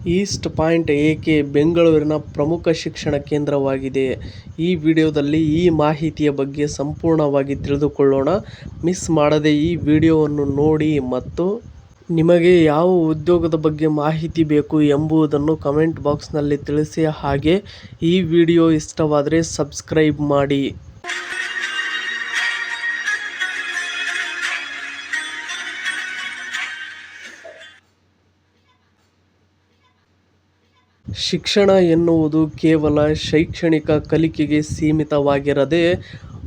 East point ಏಕೆ ಬೆಂಗಳೂರಿನ ಪ್ರಮುಖ ಶಿಕ್ಷಣ ಕೇಂದ್ರವಾಗಿದೆ? ಈ ವಿಡಿಯೋದಲ್ಲಿ ಈ ಮಾಹಿತಿಯ ಬಗ್ಗೆ ಸಂಪೂರ್ಣವಾಗಿ ತಿಳಿದುಕೊಳ್ಳೋಣ. ಮಿಸ್ ಮಾಡದೆ ಈ ವಿಡಿಯೋವನ್ನು ನೋಡಿ ಮತ್ತು ನಿಮಗೆ ಯಾವ ಉದ್ಯೋಗದ ಬಗ್ಗೆ ಮಾಹಿತಿ ಬೇಕು ಎಂಬುದನ್ನು ಕಮೆಂಟ್ ಬಾಕ್ಸ್ನಲ್ಲಿ ತಿಳಿಸಿ. ಹಾಗೆ ಈ ವಿಡಿಯೋ ಇಷ್ಟವಾದರೆ ಸಬ್ಸ್ಕ್ರೈಬ್ ಮಾಡಿ. ಶಿಕ್ಷಣ ಎನ್ನುವುದು ಕೇವಲ ಶೈಕ್ಷಣಿಕ ಕಲಿಕೆಗೆ ಸೀಮಿತವಾಗಿರದೆ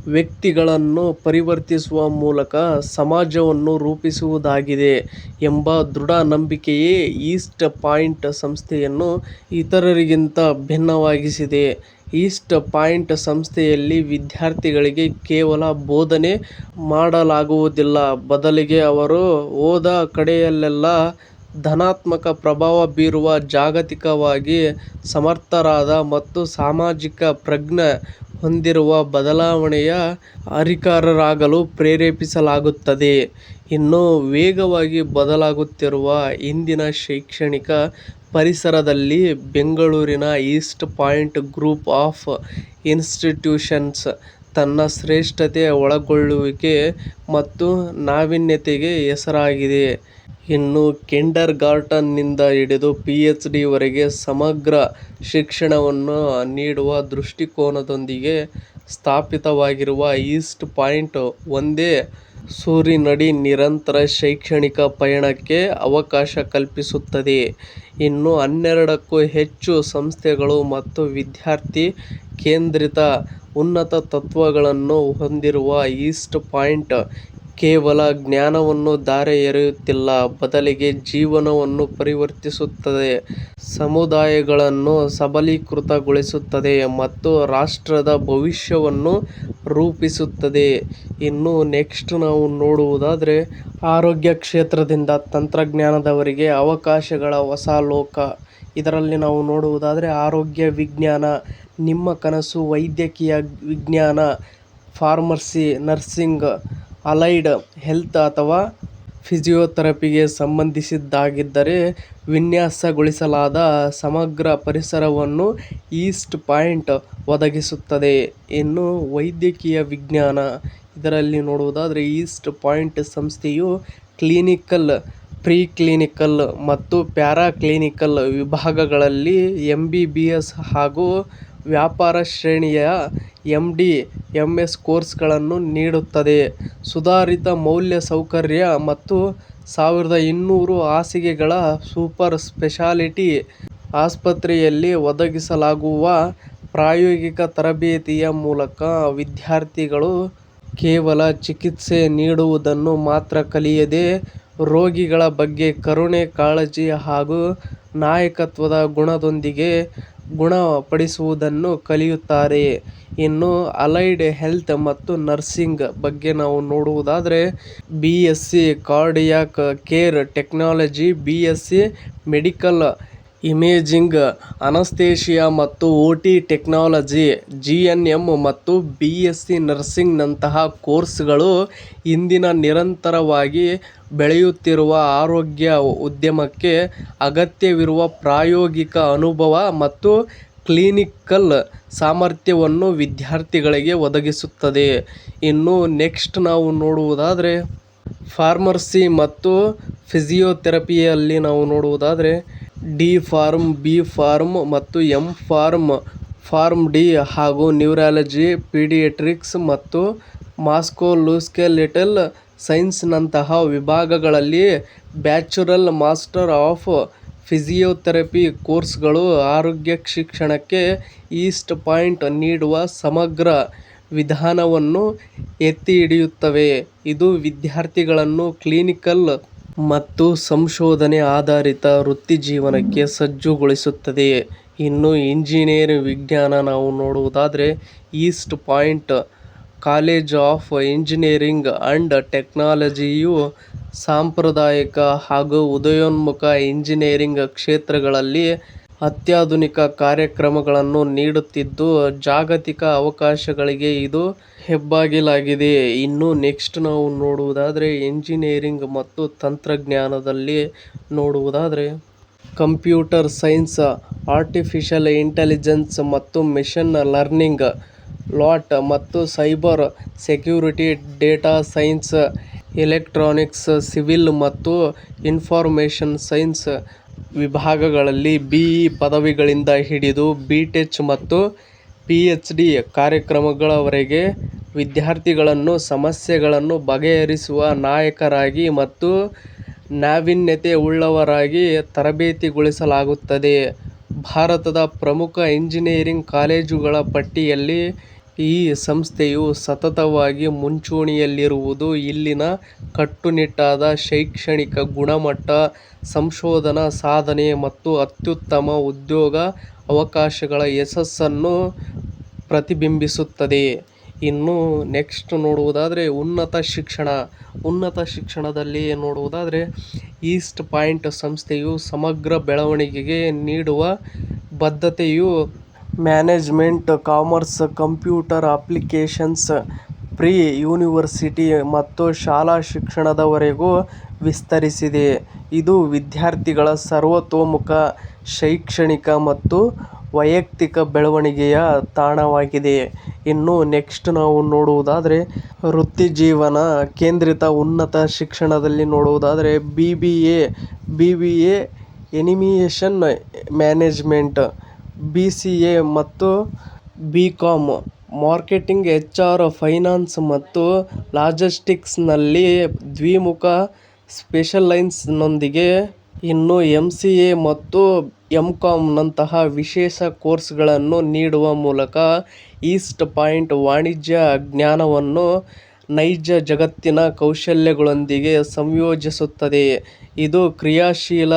ವ್ಯಕ್ತಿಗಳನ್ನು ಪರಿವರ್ತಿಸುವ ಮೂಲಕ ಸಮಾಜವನ್ನು ರೂಪಿಸುವುದಾಗಿದೆ ಎಂಬ ದೃಢ ನಂಬಿಕೆಯೇ ಈಸ್ಟ್ ಪಾಯಿಂಟ್ ಸಂಸ್ಥೆಯನ್ನು ಇತರರಿಗಿಂತ ಭಿನ್ನವಾಗಿಸಿದೆ. ಈಸ್ಟ್ ಪಾಯಿಂಟ್ ಸಂಸ್ಥೆಯಲ್ಲಿ ವಿದ್ಯಾರ್ಥಿಗಳಿಗೆ ಕೇವಲ ಬೋಧನೆ ಮಾಡಲಾಗುವುದಿಲ್ಲ, ಬದಲಿಗೆ ಅವರು ಹೋದ ಕಡೆಯಲ್ಲೆಲ್ಲ ಧನಾತ್ಮಕ ಪ್ರಭಾವ ಬೀರುವ, ಜಾಗತಿಕವಾಗಿ ಸಮರ್ಥರಾದ ಮತ್ತು ಸಾಮಾಜಿಕ ಪ್ರಜ್ಞೆ ಹೊಂದಿರುವ ಬದಲಾವಣೆಯ ಹರಿಕಾರರಾಗಲು ಪ್ರೇರೇಪಿಸಲಾಗುತ್ತದೆ. ಇನ್ನು ವೇಗವಾಗಿ ಬದಲಾಗುತ್ತಿರುವ ಇಂದಿನ ಶೈಕ್ಷಣಿಕ ಪರಿಸರದಲ್ಲಿ ಬೆಂಗಳೂರಿನ East point group of institutions ತನ್ನ ಶ್ರೇಷ್ಠತೆ, ಒಳಗೊಳ್ಳುವಿಕೆ ಮತ್ತು ನಾವೀನ್ಯತೆಗೆ ಹೆಸರಾಗಿದೆ. ಇನ್ನು ಕಿಂಡರ್ಗಾರ್ಟನ್ನಿಂದ ಹಿಡಿದು PhD ವರೆಗೆ ಸಮಗ್ರ ಶಿಕ್ಷಣವನ್ನು ನೀಡುವ ದೃಷ್ಟಿಕೋನದೊಂದಿಗೆ ಸ್ಥಾಪಿತವಾಗಿರುವ ಈಸ್ಟ್ ಪಾಯಿಂಟ್ ಒಂದೇ ಸೂರಿನಡಿ ನಿರಂತರ ಶೈಕ್ಷಣಿಕ ಪಯಣಕ್ಕೆ ಅವಕಾಶ ಕಲ್ಪಿಸುತ್ತದೆ. ಇನ್ನು 12ಕ್ಕೂ ಹೆಚ್ಚು ಸಂಸ್ಥೆಗಳು ಮತ್ತು ವಿದ್ಯಾರ್ಥಿ ಕೇಂದ್ರಿತ ಉನ್ನತ ತತ್ವಗಳನ್ನು ಹೊಂದಿರುವ ಈಸ್ಟ್ ಪಾಯಿಂಟ್ ಕೇವಲ ಜ್ಞಾನವನ್ನು ಧಾರೆ ಎರೆಯುತ್ತಿಲ್ಲ, ಬದಲಿಗೆ ಜೀವನವನ್ನು ಪರಿವರ್ತಿಸುತ್ತದೆ, ಸಮುದಾಯಗಳನ್ನು ಸಬಲೀಕೃತಗೊಳಿಸುತ್ತದೆ ಮತ್ತು ರಾಷ್ಟ್ರದ ಭವಿಷ್ಯವನ್ನು ರೂಪಿಸುತ್ತದೆ. ಇನ್ನು ನೆಕ್ಸ್ಟ್ ನಾವು ನೋಡುವುದಾದರೆ, ಆರೋಗ್ಯ ಕ್ಷೇತ್ರದಿಂದ ತಂತ್ರಜ್ಞಾನದವರೆಗೆ ಅವಕಾಶಗಳ ಹೊಸ ಲೋಕ. ಇದರಲ್ಲಿ ನಾವು ನೋಡುವುದಾದರೆ, ಆರೋಗ್ಯ ವಿಜ್ಞಾನ ನಿಮ್ಮ ಕನಸು, ವೈದ್ಯಕೀಯ ವಿಜ್ಞಾನ, ಫಾರ್ಮಸಿ, ನರ್ಸಿಂಗ್, ಅಲೈಡ್ ಹೆಲ್ತ್ ಅಥವಾ ಫಿಸಿಯೋಥೆರಪಿಗೆ ಸಂಬಂಧಿಸಿದ್ದಾಗಿದ್ದರೆ ವಿನ್ಯಾಸಗೊಳಿಸಲಾದ ಸಮಗ್ರ ಪರಿಸರವನ್ನು ಈಸ್ಟ್ ಪಾಯಿಂಟ್ ಒದಗಿಸುತ್ತದೆ. ಇನ್ನು ವೈದ್ಯಕೀಯ ವಿಜ್ಞಾನ, ಇದರಲ್ಲಿ ನೋಡುವುದಾದರೆ ಈಸ್ಟ್ ಪಾಯಿಂಟ್ ಸಂಸ್ಥೆಯು ಕ್ಲಿನಿಕಲ್, ಪ್ರೀಕ್ಲಿನಿಕಲ್ ಮತ್ತು ಪ್ಯಾರಾಕ್ಲಿನಿಕಲ್ ವಿಭಾಗಗಳಲ್ಲಿ MBBS ಹಾಗೂ ವ್ಯಾಪಾರ ಶ್ರೇಣಿಯ MD, MS ಕೋರ್ಸ್ಗಳನ್ನು ನೀಡುತ್ತದೆ. ಸುಧಾರಿತ ಮೂಲಸೌಕರ್ಯ ಮತ್ತು 1200 ಹಾಸಿಗೆಗಳ ಸೂಪರ್ ಸ್ಪೆಷಾಲಿಟಿ ಆಸ್ಪತ್ರೆಯಲ್ಲಿ ಒದಗಿಸಲಾಗುವ ಪ್ರಾಯೋಗಿಕ ತರಬೇತಿಯ ಮೂಲಕ ವಿದ್ಯಾರ್ಥಿಗಳು ಕೇವಲ ಚಿಕಿತ್ಸೆ ನೀಡುವುದನ್ನು ಮಾತ್ರ ಕಲಿಯದೆ, ರೋಗಿಗಳ ಬಗ್ಗೆ ಕರುಣೆ, ಕಾಳಜಿ ಹಾಗೂ ನಾಯಕತ್ವದ ಗುಣದೊಂದಿಗೆ ಗುಣಪಡಿಸುವುದನ್ನು ಕಲಿಯುತ್ತಾರೆ. ಇನ್ನು ಅಲೈಡ್ ಹೆಲ್ತ್ ಮತ್ತು ನರ್ಸಿಂಗ್ ಬಗ್ಗೆ ನಾವು ನೋಡುವುದಾದರೆ, BSc cardiac care technology, BSc medical imaging, anaesthesia ಮತ್ತು OT ಟೆಕ್ನಾಲಜಿ, GNM ಮತ್ತು BSc ನರ್ಸಿಂಗ್ನಂತಹ ಕೋರ್ಸ್ಗಳು ಇಂದಿನ ನಿರಂತರವಾಗಿ ಬೆಳೆಯುತ್ತಿರುವ ಆರೋಗ್ಯ ಉದ್ಯಮಕ್ಕೆ ಅಗತ್ಯವಿರುವ ಪ್ರಾಯೋಗಿಕ ಅನುಭವ ಮತ್ತು ಕ್ಲಿನಿಕಲ್ ಸಾಮರ್ಥ್ಯವನ್ನು ವಿದ್ಯಾರ್ಥಿಗಳಿಗೆ ಒದಗಿಸುತ್ತದೆ. ಇನ್ನು ನೆಕ್ಸ್ಟ್ ನಾವು ನೋಡುವುದಾದರೆ, ಫಾರ್ಮಸಿ ಮತ್ತು ಫಿಸಿಯೋಥೆರಪಿಯಲ್ಲಿ ನಾವು ನೋಡುವುದಾದರೆ, D.Pharm, B.Pharm ಮತ್ತು M.Pharm, PharmD ಹಾಗೂ ನ್ಯೂರಾಲಜಿ, ಪೀಡಿಯಾಟ್ರಿಕ್ಸ್ ಮತ್ತು ಮಸ್ಕ್ಯುಲೋಸ್ಕೆಲಿಟಲ್ ಸೈನ್ಸ್ನಂತಹ ವಿಭಾಗಗಳಲ್ಲಿ ಬ್ಯಾಚುಲರ್, ಮಾಸ್ಟರ್ ಆಫ್ ಫಿಸಿಯೋಥೆರಪಿ ಕೋರ್ಸ್ಗಳು ಆರೋಗ್ಯ ಶಿಕ್ಷಣಕ್ಕೆ ಈಸ್ಟ್ ಪಾಯಿಂಟ್ ನೀಡುವ ಸಮಗ್ರ ವಿಧಾನವನ್ನು ಎತ್ತಿಹಿಡಿಯುತ್ತವೆ. ಇದು ವಿದ್ಯಾರ್ಥಿಗಳನ್ನು ಕ್ಲಿನಿಕಲ್ ಮತ್ತು ಸಂಶೋಧನೆ ಆಧಾರಿತ ವೃತ್ತಿಜೀವನಕ್ಕೆ ಸಜ್ಜುಗೊಳಿಸುತ್ತದೆ. ಇನ್ನು ಇಂಜಿನಿಯರಿಂಗ್ ವಿಜ್ಞಾನ ನಾವು ನೋಡುವುದಾದರೆ, East Point College of Engineering and ಟೆಕ್ನಾಲಜಿಯು ಸಾಂಪ್ರದಾಯಿಕ ಹಾಗೂ ಉದಯೋನ್ಮುಖ ಇಂಜಿನಿಯರಿಂಗ್ ಕ್ಷೇತ್ರಗಳಲ್ಲಿ ಅತ್ಯಾಧುನಿಕ ಕಾರ್ಯಕ್ರಮಗಳನ್ನು ನೀಡುತ್ತಿದ್ದು, ಜಾಗತಿಕ ಅವಕಾಶಗಳಿಗೆ ಇದು ಹೆಬ್ಬಾಗಿಲಾಗಿದೆ. ಇನ್ನು ನೆಕ್ಸ್ಟ್ ನಾವು ನೋಡುವುದಾದರೆ, ಇಂಜಿನಿಯರಿಂಗ್ ಮತ್ತು ತಂತ್ರಜ್ಞಾನದಲ್ಲಿ ನೋಡುವುದಾದರೆ, ಕಂಪ್ಯೂಟರ್ ಸೈನ್ಸ್, ಆರ್ಟಿಫಿಷಿಯಲ್ ಇಂಟೆಲಿಜೆನ್ಸ್ ಮತ್ತು ಮೆಷಿನ್ ಲರ್ನಿಂಗ್, ಲಾಟ್ ಮತ್ತು cyber security, data science, electronics, civil ಮತ್ತು ಇನ್ಫಾರ್ಮೇಷನ್ ಸೈನ್ಸ್ ವಿಭಾಗಗಳಲ್ಲಿ BE ಪದವಿಗಳಿಂದ ಹಿಡಿದು BTech ಮತ್ತು PhD ಕಾರ್ಯಕ್ರಮಗಳವರೆಗೆ ವಿದ್ಯಾರ್ಥಿಗಳನ್ನು ಸಮಸ್ಯೆಗಳನ್ನು ಬಗೆಹರಿಸುವ ನಾಯಕರಾಗಿ ಮತ್ತು ನಾವೀನ್ಯತೆ ಉಳ್ಳವರಾಗಿ ತರಬೇತಿಗೊಳಿಸಲಾಗುತ್ತದೆ. ಭಾರತದ ಪ್ರಮುಖ ಇಂಜಿನಿಯರಿಂಗ್ ಕಾಲೇಜುಗಳ ಪಟ್ಟಿಯಲ್ಲಿ ಈ ಸಂಸ್ಥೆಯು ಸತತವಾಗಿ ಮುಂಚೂಣಿಯಲ್ಲಿರುವುದು ಇಲ್ಲಿನ ಕಟ್ಟುನಿಟ್ಟಾದ ಶೈಕ್ಷಣಿಕ ಗುಣಮಟ್ಟ, ಸಂಶೋಧನಾ ಸಾಧನೆ ಮತ್ತು ಅತ್ಯುತ್ತಮ ಉದ್ಯೋಗ ಅವಕಾಶಗಳ ಯಶಸ್ಸನ್ನು ಪ್ರತಿಬಿಂಬಿಸುತ್ತದೆ. ಇನ್ನು ನೆಕ್ಸ್ಟ್ ನೋಡುವುದಾದರೆ ಉನ್ನತ ಶಿಕ್ಷಣದಲ್ಲಿ ನೋಡುವುದಾದರೆ ಈಸ್ಟ್ ಪಾಯಿಂಟ್ ಸಂಸ್ಥೆಯು ಸಮಗ್ರ ಬೆಳವಣಿಗೆಗೆ ನೀಡುವ ಬದ್ಧತೆಯು management, commerce, computer applications, pre university ಮತ್ತು ಶಾಲಾ ಶಿಕ್ಷಣದವರೆಗೂ ವಿಸ್ತರಿಸಿದೆ. ಇದು ವಿದ್ಯಾರ್ಥಿಗಳ ಸರ್ವತೋಮುಖ ಶೈಕ್ಷಣಿಕ ಮತ್ತು ವೈಯಕ್ತಿಕ ಬೆಳವಣಿಗೆಯ ತಾಣವಾಗಿದೆ. ಇನ್ನು ನೆಕ್ಸ್ಟ್ ನಾವು ನೋಡುವುದಾದರೆ ವೃತ್ತಿಜೀವನ ಕೇಂದ್ರಿತ ಉನ್ನತ ಶಿಕ್ಷಣದಲ್ಲಿ ನೋಡುವುದಾದರೆ BBA ಎನಿಮೇಷನ್ ಮ್ಯಾನೇಜ್ಮೆಂಟ್, BCA ಮತ್ತು BCom ಮಾರ್ಕೆಟಿಂಗ್, HR, ಫೈನಾನ್ಸ್ ಮತ್ತು ಲಾಜಿಸ್ಟಿಕ್ಸ್ನಲ್ಲಿ ದ್ವಿಮುಖ ಸ್ಪೆಷಲೈಸೇಷನ್ನೊಂದಿಗೆ ಇನ್ನು MCA ಮತ್ತು MCom ನಂತಹ ವಿಶೇಷ ಕೋರ್ಸ್ಗಳನ್ನು ನೀಡುವ ಮೂಲಕ ಈಸ್ಟ್ ಪಾಯಿಂಟ್ ವಾಣಿಜ್ಯ ಜ್ಞಾನವನ್ನು ನೈಜ ಜಗತ್ತಿನ ಕೌಶಲ್ಯಗಳೊಂದಿಗೆ ಸಂಯೋಜಿಸುತ್ತದೆ. ಇದು ಕ್ರಿಯಾಶೀಲ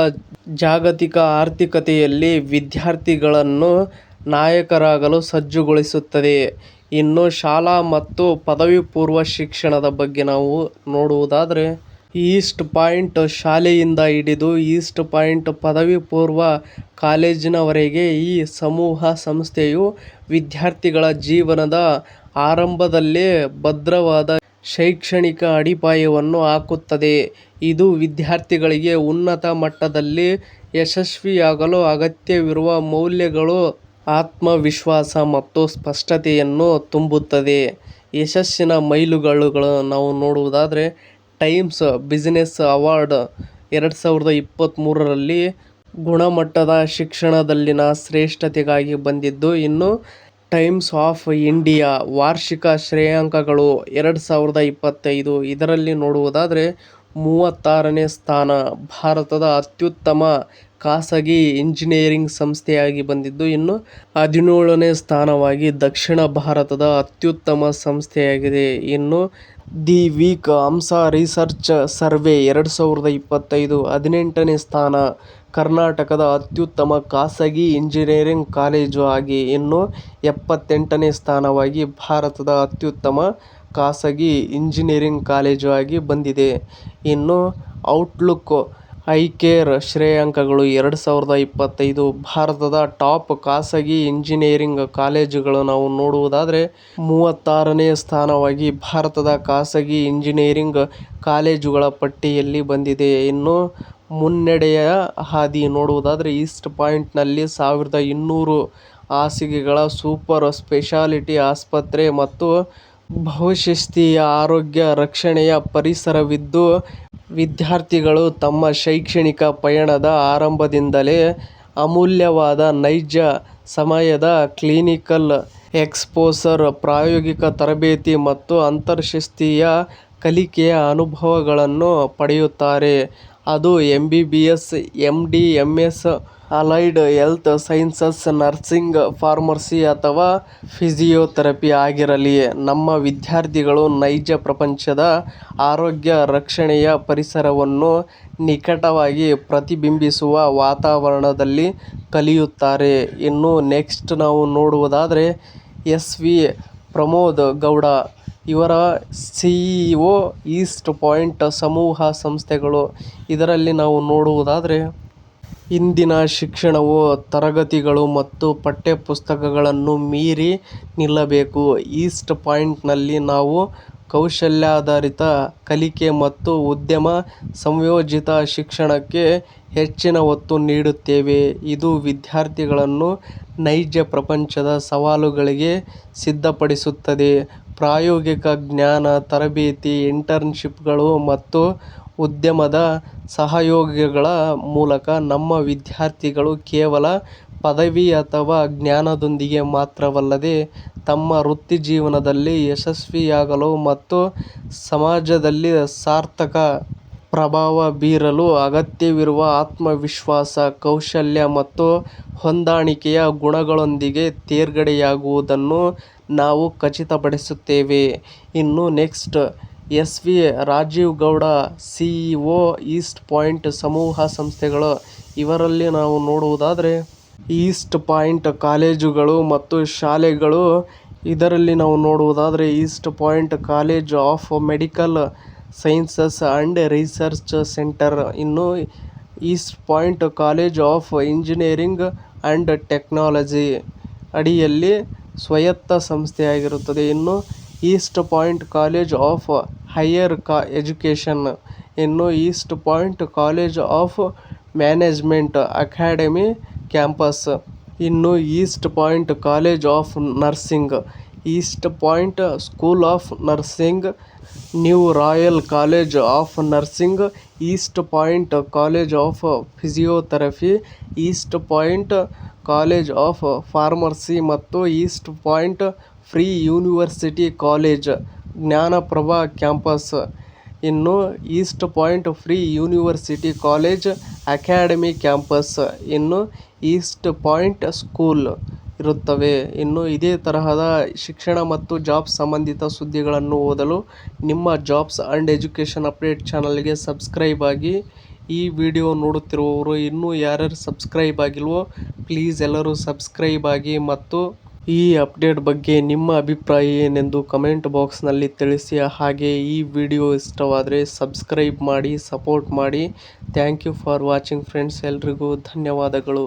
ಜಾಗತಿಕ ಆರ್ಥಿಕತೆಯಲ್ಲಿ ವಿದ್ಯಾರ್ಥಿಗಳನ್ನು ನಾಯಕರಾಗಲು ಸಜ್ಜುಗೊಳಿಸುತ್ತದೆ. ಇನ್ನು ಶಾಲಾ ಮತ್ತು ಪದವಿ ಪೂರ್ವ ಶಿಕ್ಷಣದ ಬಗ್ಗೆ ನಾವು ನೋಡುವುದಾದರೆ ಈಸ್ಟ್ ಪಾಯಿಂಟ್ ಶಾಲೆಯಿಂದ ಹಿಡಿದು ಈಸ್ಟ್ ಪಾಯಿಂಟ್ ಪದವಿ ಪೂರ್ವ ಕಾಲೇಜಿನವರೆಗೆ ಈ ಸಮೂಹ ಸಂಸ್ಥೆಯು ವಿದ್ಯಾರ್ಥಿಗಳ ಜೀವನದ ಆರಂಭದಲ್ಲೇ ಭದ್ರವಾದ ಶೈಕ್ಷಣಿಕ ಅಡಿಪಾಯವನ್ನು ಹಾಕುತ್ತದೆ. ಇದು ವಿದ್ಯಾರ್ಥಿಗಳಿಗೆ ಉನ್ನತ ಮಟ್ಟದಲ್ಲಿ ಯಶಸ್ವಿಯಾಗಲು ಅಗತ್ಯವಿರುವ ಮೌಲ್ಯಗಳು, ಆತ್ಮವಿಶ್ವಾಸ ಮತ್ತು ಸ್ಪಷ್ಟತೆಯನ್ನು ತುಂಬುತ್ತದೆ. ಯಶಸ್ಸಿನ ಮೈಲುಗಲ್ಲುಗಳು ನಾವು ನೋಡುವುದಾದರೆ ಟೈಮ್ಸ್ ಬಿಸಿನೆಸ್ ಅವಾರ್ಡ್ 2023ರಲ್ಲಿ ಗುಣಮಟ್ಟದ ಶಿಕ್ಷಣದಲ್ಲಿನ ಶ್ರೇಷ್ಠತೆಗಾಗಿ ಬಂದಿದ್ದು. ಇನ್ನು ಟೈಮ್ಸ್ ಆಫ್ ಇಂಡಿಯಾ ವಾರ್ಷಿಕ ಶ್ರೇಯಾಂಕಗಳು 2025 ಇದರಲ್ಲಿ ನೋಡುವುದಾದರೆ 36ನೇ ಸ್ಥಾನ ಭಾರತದ ಅತ್ಯುತ್ತಮ ಖಾಸಗಿ ಇಂಜಿನಿಯರಿಂಗ್ ಸಂಸ್ಥೆಯಾಗಿ ಬಂದಿದ್ದು. ಇನ್ನು 17ನೇ ಸ್ಥಾನವಾಗಿ ದಕ್ಷಿಣ ಭಾರತದ ಅತ್ಯುತ್ತಮ ಸಂಸ್ಥೆಯಾಗಿದೆ. ಇನ್ನು the Week Hansa research survey 2025 18ನೇ ಸ್ಥಾನ ಕರ್ನಾಟಕದ ಅತ್ಯುತ್ತಮ ಖಾಸಗಿ ಇಂಜಿನಿಯರಿಂಗ್ ಕಾಲೇಜು ಆಗಿ. ಇನ್ನು 78ನೇ ಸ್ಥಾನವಾಗಿ ಭಾರತದ ಅತ್ಯುತ್ತಮ ಖಾಸಗಿ ಇಂಜಿನಿಯರಿಂಗ್ ಕಾಲೇಜು ಆಗಿ ಬಂದಿದೆ. ಇನ್ನು ಔಟ್ಲುಕ್ ಐಕೇರ್ ಶ್ರೇಯಾಂಕಗಳು 2025 ಭಾರತದ ಟಾಪ್ ಖಾಸಗಿ ಇಂಜಿನಿಯರಿಂಗ್ ಕಾಲೇಜುಗಳು ನಾವು ನೋಡುವುದಾದರೆ 36ನೇ ಸ್ಥಾನವಾಗಿ ಭಾರತದ ಖಾಸಗಿ ಇಂಜಿನಿಯರಿಂಗ್ ಕಾಲೇಜುಗಳ ಪಟ್ಟಿಯಲ್ಲಿ ಬಂದಿದೆ. ಇನ್ನು ಮುನ್ನಡೆಯ ಹಾದಿ ನೋಡುವುದಾದರೆ ಈಸ್ಟ್ ಪಾಯಿಂಟ್ನಲ್ಲಿ 1200 ಹಾಸಿಗೆಗಳ ಸೂಪರ್ ಸ್ಪೆಷಾಲಿಟಿ ಆಸ್ಪತ್ರೆ ಮತ್ತು ಬಹುಶಿಸ್ತೀಯ ಆರೋಗ್ಯ ರಕ್ಷಣೆಯ ಪರಿಸರವಿದ್ದು, ವಿದ್ಯಾರ್ಥಿಗಳು ತಮ್ಮ ಶೈಕ್ಷಣಿಕ ಪಯಣದ ಆರಂಭದಿಂದಲೇ ಅಮೂಲ್ಯವಾದ ನೈಜ ಸಮಯದ ಕ್ಲಿನಿಕಲ್ ಎಕ್ಸ್ಪೋಸರ್, ಪ್ರಾಯೋಗಿಕ ತರಬೇತಿ ಮತ್ತು ಅಂತರಶಿಸ್ತೀಯ ಕಲಿಕೆಯ ಅನುಭವಗಳನ್ನು ಪಡೆಯುತ್ತಾರೆ. ಅದು MBBS, MD, MS, allied health sciences, nursing, pharmacy ಅಥವಾ ಫಿಸಿಯೋಥೆರಪಿ ಆಗಿರಲಿ. ನಮ್ಮ ವಿದ್ಯಾರ್ಥಿಗಳು ನೈಜ ಪ್ರಪಂಚದ ಆರೋಗ್ಯ ರಕ್ಷಣೆಯ ಪರಿಸರವನ್ನು ನಿಕಟವಾಗಿ ಪ್ರತಿಬಿಂಬಿಸುವ ವಾತಾವರಣದಲ್ಲಿ ಕಲಿಯುತ್ತಾರೆ. ಇನ್ನು ನೆಕ್ಸ್ಟ್ ನಾವು ನೋಡುವುದಾದರೆ SV ಪ್ರಮೋದ್ ಗೌಡ ಇವರ CEO ಈಸ್ಟ್ ಪಾಯಿಂಟ್ ಸಮೂಹ ಸಂಸ್ಥೆಗಳು. ಇದರಲ್ಲಿ ನಾವು ನೋಡುವುದಾದರೆ ಇಂದಿನ ಶಿಕ್ಷಣವು ತರಗತಿಗಳು ಮತ್ತು ಪಠ್ಯಪುಸ್ತಕಗಳನ್ನು ಮೀರಿ ನಿಲ್ಲಬೇಕು. ಈಸ್ಟ್ ಪಾಯಿಂಟ್ನಲ್ಲಿ ನಾವು ಕೌಶಲ್ಯಾಧಾರಿತ ಕಲಿಕೆ ಮತ್ತು ಉದ್ಯಮ ಸಂಯೋಜಿತ ಶಿಕ್ಷಣಕ್ಕೆ ಹೆಚ್ಚಿನ ಒತ್ತು ನೀಡುತ್ತೇವೆ. ಇದು ವಿದ್ಯಾರ್ಥಿಗಳನ್ನು ನೈಜ ಪ್ರಪಂಚದ ಸವಾಲುಗಳಿಗೆ ಸಿದ್ಧಪಡಿಸುತ್ತದೆ. ಪ್ರಾಯೋಗಿಕ ಜ್ಞಾನ, ತರಬೇತಿ, ಇಂಟರ್ನ್ಶಿಪ್ಗಳು ಮತ್ತು ಉದ್ಯಮದ ಸಹಯೋಗಗಳ ಮೂಲಕ ನಮ್ಮ ವಿದ್ಯಾರ್ಥಿಗಳು ಕೇವಲ ಪದವಿ ಅಥವಾ ಜ್ಞಾನದೊಂದಿಗೆ ಮಾತ್ರವಲ್ಲದೆ ತಮ್ಮ ವೃತ್ತಿಜೀವನದಲ್ಲಿ ಯಶಸ್ವಿಯಾಗಲು ಮತ್ತು ಸಮಾಜದಲ್ಲಿ ಸಾರ್ಥಕ ಪ್ರಭಾವ ಬೀರಲು ಅಗತ್ಯವಿರುವ ಆತ್ಮವಿಶ್ವಾಸ, ಕೌಶಲ್ಯ ಮತ್ತು ಹೊಂದಾಣಿಕೆಯ ಗುಣಗಳೊಂದಿಗೆ ತೇರ್ಗಡೆಯಾಗುವುದನ್ನು ನಾವು ಖಚಿತಪಡಿಸುತ್ತೇವೆ. ಇನ್ನು next S V Rajeev Gowda, CEO, East Point ಸಮೂಹ ಸಂಸ್ಥೆಗಳು. ಇವರಲ್ಲಿ ನಾವು ನೋಡುವುದಾದರೆ ಈಸ್ಟ್ ಪಾಯಿಂಟ್ ಕಾಲೇಜುಗಳು ಮತ್ತು ಶಾಲೆಗಳು. ಇದರಲ್ಲಿ ನಾವು ನೋಡುವುದಾದರೆ East Point College of Medical Sciences and Research Centre, ಇನ್ನು East Point College of Engineering and Technology ಅಡಿಯಲ್ಲಿ ಸ್ವಾಯತ್ತ ಸಂಸ್ಥೆಯಾಗಿರುತ್ತದೆ. ಇನ್ನು East Point College of Higher Education, ಇನ್ನು East Point College of Management Academy Campus, ಇನ್ನು East Point College of Nursing, East Point School of Nursing, New Royal College of Nursing, East Point College of Physiotherapy, East Point College of Pharmacy ಮತ್ತು East Point pre university college ಜ್ಞಾನಪ್ರಭ campus, ಇನ್ನು East Point pre university college academy Campus, ಇನ್ನು East Point school ಇರುತ್ತವೆ. ಇನ್ನು ಇದೇ ತರಹದ ಶಿಕ್ಷಣ ಮತ್ತು jobs ಸಂಬಂಧಿತ ಸುದ್ದಿಗಳನ್ನು ಓದಲು ನಿಮ್ಮ ಜಾಬ್ಸ್ ಆ್ಯಂಡ್ ಎಜುಕೇಷನ್ ಅಪ್ಡೇಟ್ ಚಾನಲ್ಗೆ ಸಬ್ಸ್ಕ್ರೈಬ್ ಆಗಿ. ಈ ವಿಡಿಯೋ ನೋಡುತ್ತಿರುವವರು ಇನ್ನೂ ಯಾರ್ಯಾರು ಸಬ್ಸ್ಕ್ರೈಬ್ ಆಗಿಲ್ವೋ ಪ್ಲೀಸ್ ಎಲ್ಲರೂ ಸಬ್ಸ್ಕ್ರೈಬ್ ಆಗಿ ಮತ್ತು ಈ ಅಪ್ಡೇಟ್ ಬಗ್ಗೆ ನಿಮ್ಮ ಅಭಿಪ್ರಾಯ ಏನೆಂದು ಕಮೆಂಟ್ ಬಾಕ್ಸ್ನಲ್ಲಿ ತಿಳಿಸಿ. ಹಾಗೆ ಈ ವಿಡಿಯೋ ಇಷ್ಟವಾದರೆ ಸಬ್ಸ್ಕ್ರೈಬ್ ಮಾಡಿ, ಸಪೋರ್ಟ್ ಮಾಡಿ. Thank you for watching friends. ಎಲ್ರಿಗೂ ಧನ್ಯವಾದಗಳು.